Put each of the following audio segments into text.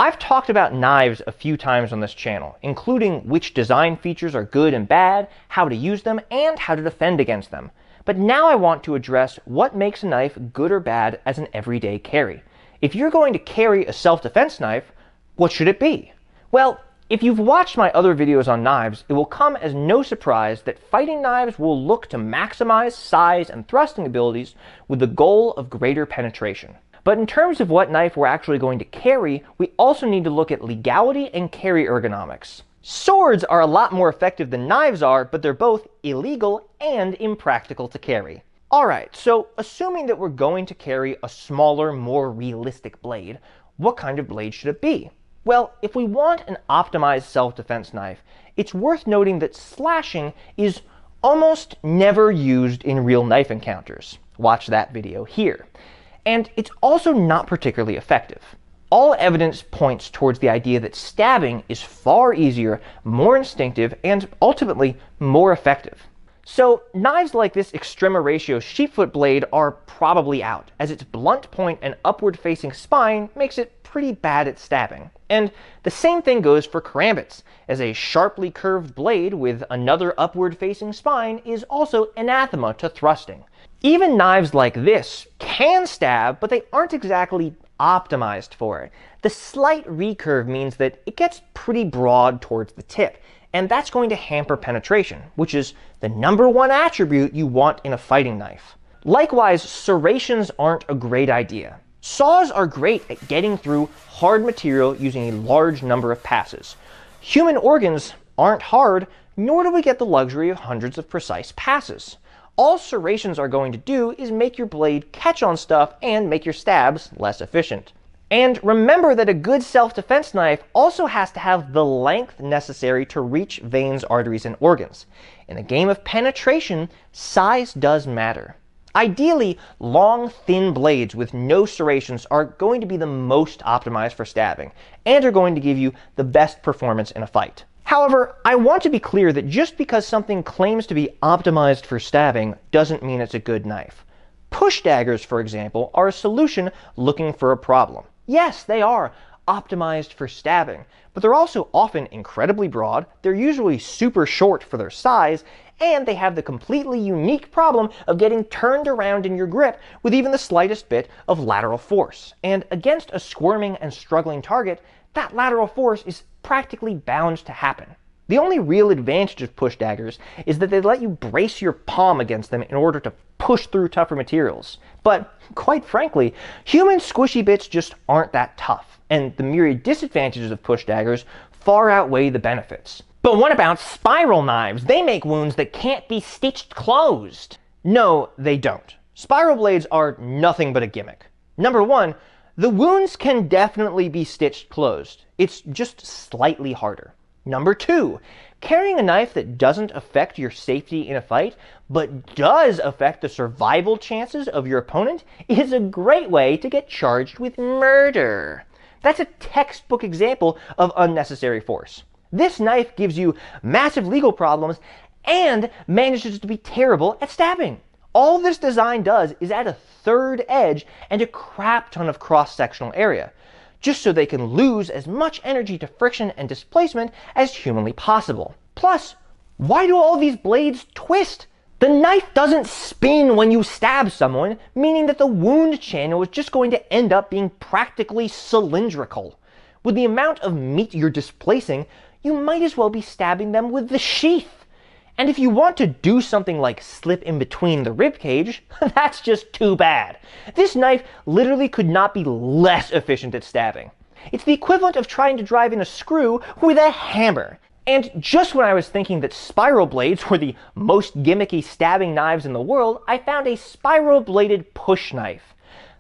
I've talked about knives a few times on this channel, including which design features are good and bad, how to use them, and how to defend against them. But now I want to address what makes a knife good or bad as an everyday carry. If you're going to carry a self-defense knife, what should it be? Well, if you've watched my other videos on knives, it will come as no surprise that fighting knives will look to maximize size and thrusting abilities with the goal of greater penetration. But in terms of what knife we're actually going to carry, we also need to look at legality and carry ergonomics. Swords are a lot more effective than knives are, but they're both illegal and impractical to carry. Alright, so assuming that we're going to carry a smaller, more realistic blade, what kind of blade should it be? Well, if we want an optimized self-defense knife, it's worth noting that slashing is almost never used in real knife encounters. Watch that video here. And it's also not particularly effective. All evidence points towards the idea that stabbing is far easier, more instinctive, and ultimately more effective. So knives like this Extrema Ratio sheepfoot blade are probably out, as its blunt point and upward-facing spine makes it pretty bad at stabbing. And the same thing goes for karambits, as a sharply curved blade with another upward-facing spine is also anathema to thrusting. Even knives like this can stab, but they aren't exactly optimized for it. The slight recurve means that it gets pretty broad towards the tip, and that's going to hamper penetration, which is the #1 attribute you want in a fighting knife. Likewise, serrations aren't a great idea. Saws are great at getting through hard material using a large number of passes. Human organs aren't hard, nor do we get the luxury of hundreds of precise passes. All serrations are going to do is make your blade catch on stuff and make your stabs less efficient. And remember that a good self-defense knife also has to have the length necessary to reach veins, arteries, and organs. In the game of penetration, size does matter. Ideally, long, thin blades with no serrations are going to be the most optimized for stabbing, and are going to give you the best performance in a fight. However, I want to be clear that just because something claims to be optimized for stabbing doesn't mean it's a good knife. Push daggers, for example, are a solution looking for a problem. Yes, they are optimized for stabbing, but they're also often incredibly broad, they're usually super short for their size, and they have the completely unique problem of getting turned around in your grip with even the slightest bit of lateral force. And against a squirming and struggling target, that lateral force is practically bound to happen. The only real advantage of push daggers is that they let you brace your palm against them in order to push through tougher materials. But quite frankly, human squishy bits just aren't that tough, and the myriad disadvantages of push daggers far outweigh the benefits. But what about spiral knives? They make wounds that can't be stitched closed. No, they don't. Spiral blades are nothing but a gimmick. #1, the wounds can definitely be stitched closed. It's just slightly harder. #2, carrying a knife that doesn't affect your safety in a fight, but does affect the survival chances of your opponent, is a great way to get charged with murder. That's a textbook example of unnecessary force. This knife gives you massive legal problems and manages to be terrible at stabbing. All this design does is add a third edge and a crap ton of cross-sectional area, just so they can lose as much energy to friction and displacement as humanly possible. Plus, why do all these blades twist? The knife doesn't spin when you stab someone, meaning that the wound channel is just going to end up being practically cylindrical. With the amount of meat you're displacing, you might as well be stabbing them with the sheath. And if you want to do something like slip in between the ribcage, that's just too bad. This knife literally could not be less efficient at stabbing. It's the equivalent of trying to drive in a screw with a hammer. And just when I was thinking that spiral blades were the most gimmicky stabbing knives in the world, I found a spiral-bladed push knife.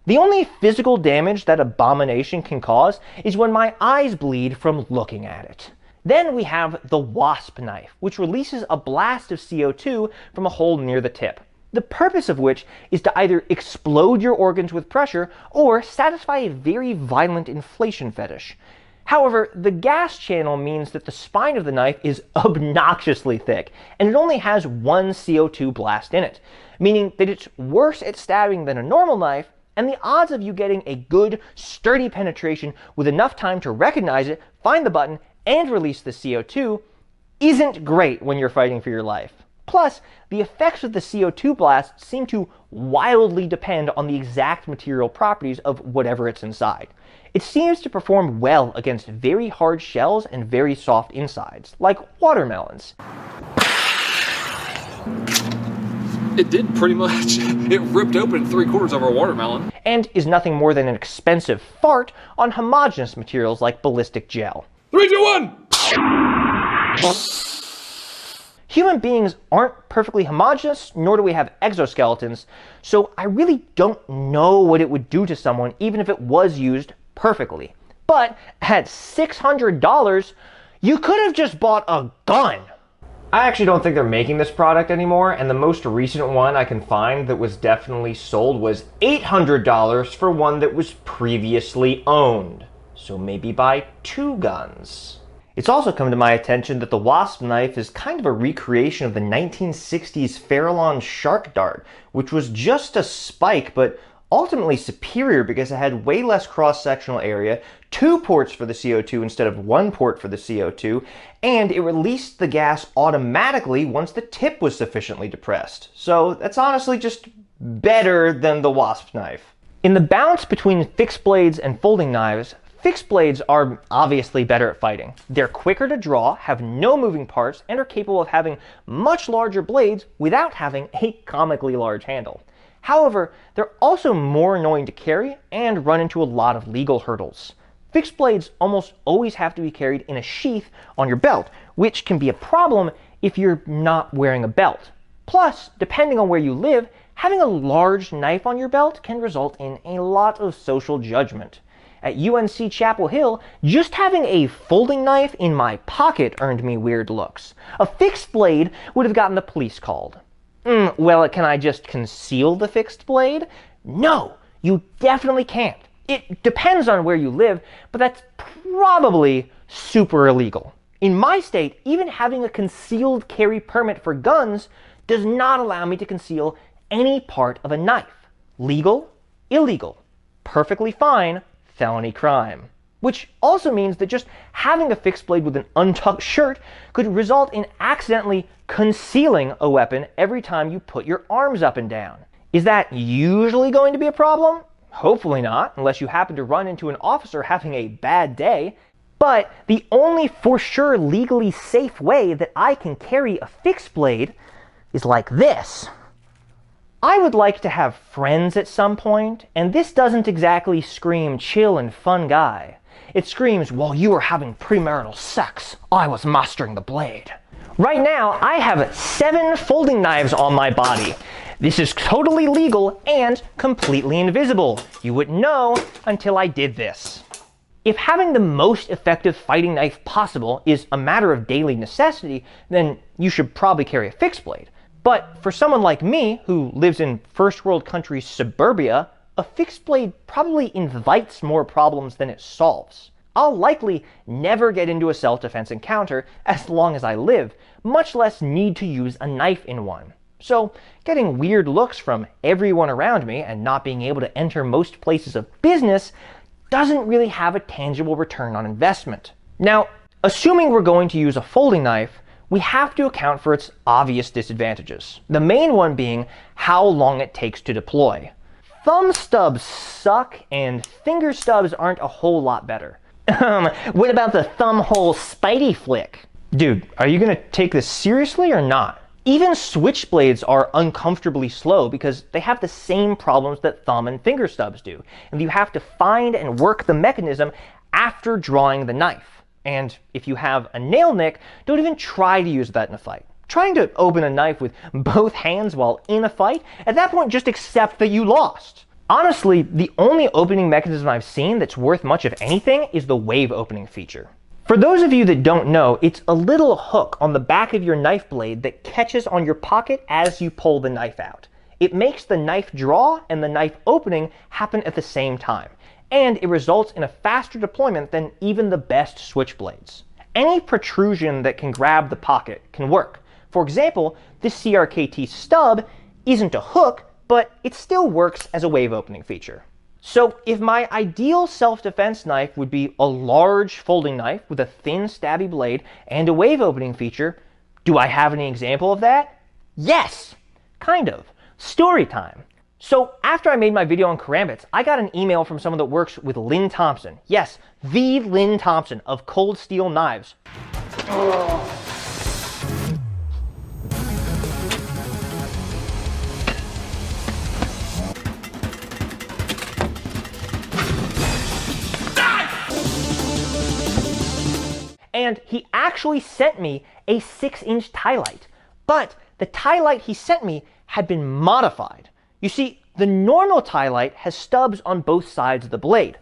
The only physical damage that abomination can cause is when my eyes bleed from looking at it. Then we have the wasp knife, which releases a blast of CO2 from a hole near the tip. The purpose of which is to either explode your organs with pressure or satisfy a very violent inflation fetish. However, the gas channel means that the spine of the knife is obnoxiously thick, and it only has one CO2 blast in it, meaning that it's worse at stabbing than a normal knife, and the odds of you getting a good, sturdy penetration with enough time to recognize it, find the button, and release the CO2 isn't great when you're fighting for your life. Plus, the effects of the CO2 blast seem to wildly depend on the exact material properties of whatever it's inside. It seems to perform well against very hard shells and very soft insides, like watermelons. It did pretty much. It ripped open 3/4 of our watermelon. And is nothing more than an expensive fart on homogeneous materials like ballistic gel. 3, 2, 1! Human beings aren't perfectly homogeneous, nor do we have exoskeletons, so I really don't know what it would do to someone even if it was used perfectly. But at $600, you could have just bought a gun. I actually don't think they're making this product anymore, and the most recent one I can find that was definitely sold was $800 for one that was previously owned. So maybe buy 2 guns. It's also come to my attention that the wasp knife is kind of a recreation of the 1960s Farallon shark dart, which was just a spike, but ultimately superior because it had way less cross-sectional area, 2 ports for the CO2 instead of 1 port for the CO2, and it released the gas automatically once the tip was sufficiently depressed. So that's honestly just better than the wasp knife. In the balance between fixed blades and folding knives, fixed blades are obviously better at fighting. They're quicker to draw, have no moving parts, and are capable of having much larger blades without having a comically large handle. However, they're also more annoying to carry and run into a lot of legal hurdles. Fixed blades almost always have to be carried in a sheath on your belt, which can be a problem if you're not wearing a belt. Plus, depending on where you live, having a large knife on your belt can result in a lot of social judgment. At UNC Chapel Hill, just having a folding knife in my pocket earned me weird looks. A fixed blade would have gotten the police called. Well, can I just conceal the fixed blade? No, you definitely can't. It depends on where you live, but that's probably super illegal. In my state, even having a concealed carry permit for guns does not allow me to conceal any part of a knife. Legal, illegal. Perfectly fine, felony crime. Which also means that just having a fixed blade with an untucked shirt could result in accidentally concealing a weapon every time you put your arms up and down. Is that usually going to be a problem? Hopefully not, unless you happen to run into an officer having a bad day. But the only for sure legally safe way that I can carry a fixed blade is like this. I would like to have friends at some point, and this doesn't exactly scream chill and fun guy. It screams, while you were having premarital sex, I was mastering the blade. Right now, I have 7 folding knives on my body. This is totally legal and completely invisible. You wouldn't know until I did this. If having the most effective fighting knife possible is a matter of daily necessity, then you should probably carry a fixed blade. But for someone like me, who lives in first world country suburbia, a fixed blade probably invites more problems than it solves. I'll likely never get into a self-defense encounter as long as I live, much less need to use a knife in one. So getting weird looks from everyone around me and not being able to enter most places of business doesn't really have a tangible return on investment. Now, assuming we're going to use a folding knife, we have to account for its obvious disadvantages. The main one being how long it takes to deploy. Thumb stubs suck and finger stubs aren't a whole lot better. What about the thumb hole Spidey flick? Dude, are you gonna take this seriously or not? Even switchblades are uncomfortably slow because they have the same problems that thumb and finger stubs do, and you have to find and work the mechanism after drawing the knife. And if you have a nail nick, don't even try to use that in a fight. Trying to open a knife with both hands while in a fight, at that point just accept that you lost. Honestly, the only opening mechanism I've seen that's worth much of anything is the wave opening feature. For those of you that don't know, it's a little hook on the back of your knife blade that catches on your pocket as you pull the knife out. It makes the knife draw and the knife opening happen at the same time, and it results in a faster deployment than even the best switchblades. Any protrusion that can grab the pocket can work. For example, this CRKT stub isn't a hook, but it still works as a wave opening feature. So if my ideal self-defense knife would be a large folding knife with a thin stabby blade and a wave opening feature, do I have any example of that? Yes, kind of. Story time. So after I made my video on karambits, I got an email from someone that works with Lynn Thompson. Yes, the Lynn Thompson of Cold Steel Knives. And he actually sent me a 6-inch tie light. But the tie light he sent me had been modified. You see, the normal tie light has stubs on both sides of the blade,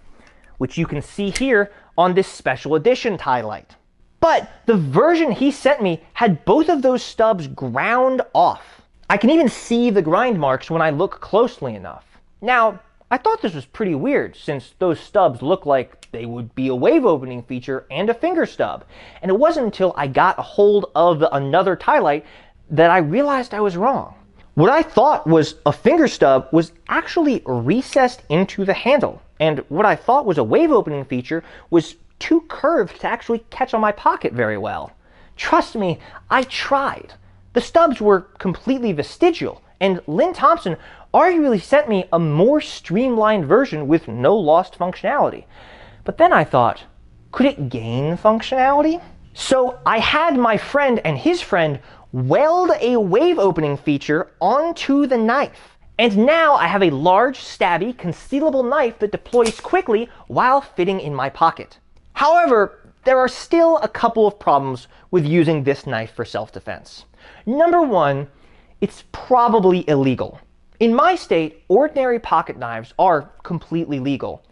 which you can see here on this special edition tie light. But the version he sent me had both of those stubs ground off. I can even see the grind marks when I look closely enough. Now, I thought this was pretty weird, since those stubs look like they would be a wave opening feature and a finger stub. And it wasn't until I got a hold of another tie light that I realized I was wrong. What I thought was a finger stub was actually recessed into the handle. And what I thought was a wave opening feature was too curved to actually catch on my pocket very well. Trust me, I tried. The stubs were completely vestigial, and Lynn Thompson arguably sent me a more streamlined version with no lost functionality. But then I thought, could it gain functionality? So I had my friend and his friend weld a wave opening feature onto the knife. And now I have a large, stabby, concealable knife that deploys quickly while fitting in my pocket. However, there are still a couple of problems with using this knife for self-defense. Number one, it's probably illegal. In my state, ordinary pocket knives are completely legal.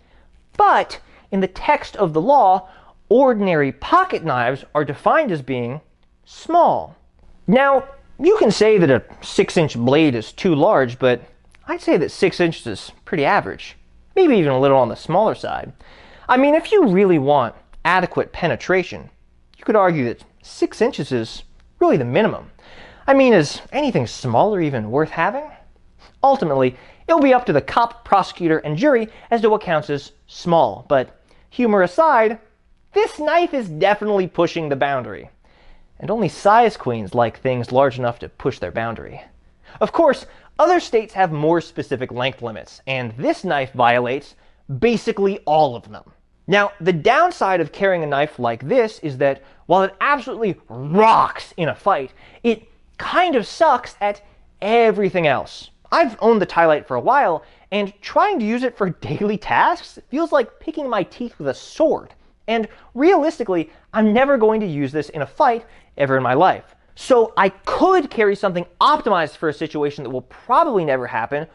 But in the text of the law, ordinary pocket knives are defined as being small. Now, you can say that a 6-inch blade is too large, but I'd say that 6 inches is pretty average. Maybe even a little on the smaller side. I mean, if you really want adequate penetration, you could argue that 6 inches is really the minimum. I mean, is anything smaller even worth having? Ultimately, it'll be up to the cop, prosecutor, and jury as to what counts as small, but humor aside, this knife is definitely pushing the boundary. And only size queens like things large enough to push their boundary. Of course, other states have more specific length limits, and this knife violates basically all of them. Now, the downside of carrying a knife like this is that while it absolutely rocks in a fight, it kind of sucks at everything else. I've owned the tie light for a while, and trying to use it for daily tasks feels like picking my teeth with a sword. And realistically, I'm never going to use this in a fight ever in my life. So I could carry something optimized for a situation that will probably never happen,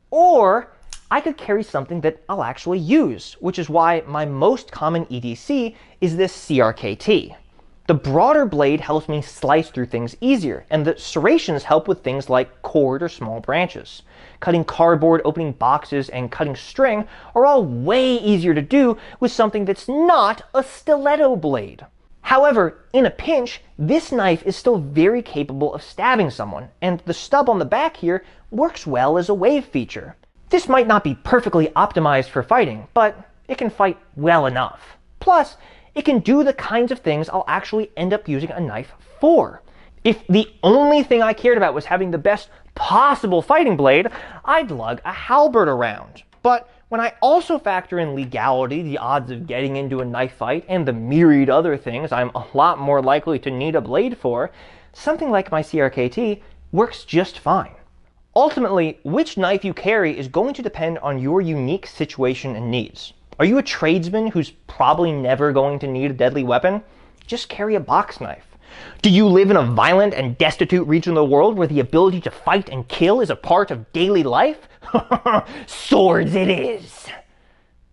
or I could carry something that I'll actually use, which is why my most common EDC is this CRKT. The broader blade helps me slice through things easier, and the serrations help with things like cord or small branches. Cutting cardboard, opening boxes, and cutting string are all way easier to do with something that's not a stiletto blade. However, in a pinch, this knife is still very capable of stabbing someone, and the stub on the back here works well as a wave feature. This might not be perfectly optimized for fighting, but it can fight well enough. Plus, it can do the kinds of things I'll actually end up using a knife for. If the only thing I cared about was having the best possible fighting blade, I'd lug a halberd around. But when I also factor in legality, the odds of getting into a knife fight, and the myriad other things I'm a lot more likely to need a blade for, something like my CRKT works just fine. Ultimately, which knife you carry is going to depend on your unique situation and needs. Are you a tradesman who's probably never going to need a deadly weapon? Just carry a box knife. Do you live in a violent and destitute region of the world where the ability to fight and kill is a part of daily life? Swords it is!